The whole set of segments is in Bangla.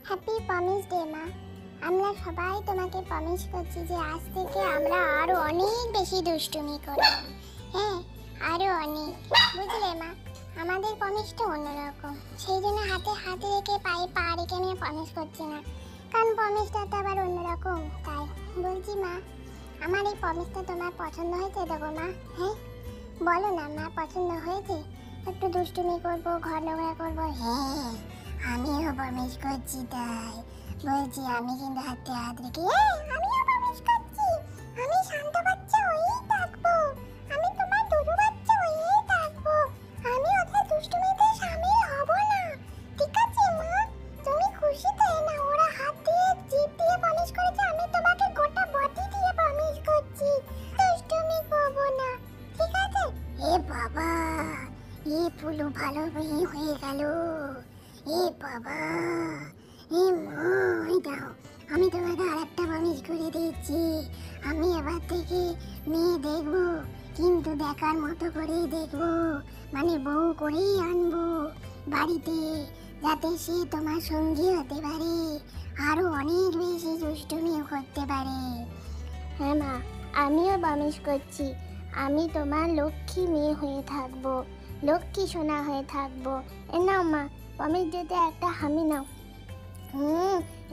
হ্যাপি প্রমিস ডে মা। আমরা সবাই তোমাকে প্রমিস করছি যে আজ থেকে আমরা আরো অনেক বেশি দুষ্টুমি করব। হ্যাঁ, আরো অনেক, বুঝলে মা? আমাদের প্রমিসটা অন্যরকম, সেই জন্য হাতে হাতে রেখে পায়ে পা রেখে আমি প্রমিস করছি না, কারণ প্রমিসটা তো আবার অন্যরকম। তাই বলছি মা, আমার এই প্রমিসটা তোমার পছন্দ হয়েছে তো গো মা? হ্যাঁ বলো না মা, পছন্দ হয়েছে? একটু দুষ্টুমি করবো, ঘর নোংরা করবো। হ্যাঁ, আমিও প্রমিস করছি। তাই বলছি, আমি কিন্তু হাতে হাত রেখে আমিও প্রমিস করছি, আমি শান্ত বাচ্চা হয়েই থাকবো, আমি তোমার দুরু বাচ্চা হয়েই থাকবো, আমি ওদের দুষ্টুমিতে শামিল হব না। ঠিক আছে মা? তুমি খুশি তো? না, ওরা হাত দিয়ে জিভ দিয়ে প্রমিস করেছে, আমি তোমাকে গোটা বডি দিয়ে প্রমিস করছি দুষ্টুমি করব না। ঠিক আছে? এ বাবা, এ পুলু ভালো হয়ে গেল। এ বাবা, এ মই দাও, আমি তোমাকে আরেকটা প্রমিস করে দিচ্ছি। আমি এবার থেকে মেয়ে দেখবো, কিন্তু দেখার মতো করেই দেখবো, মানে বউ করেই আনবো বাড়িতে, যাতে সে তোমার সঙ্গী হতে পারে, আরো অনেক বেশি দুষ্টুমিও করতে পারে। হ্যাঁ মা, আমিও প্রমিস করছি, আমি তোমার লক্ষ্মী মেয়ে হয়ে থাকবো, লক্ষ্মী সোনা হয়ে থাকবো। এ নাও মা, প্রমিস দিতে একটা হামি নাও।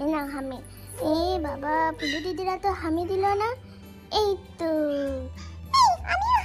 এ নাও হামি। এ বাবা, পুলু দিদিরা তো হামি দিল না। এই তো, আমিও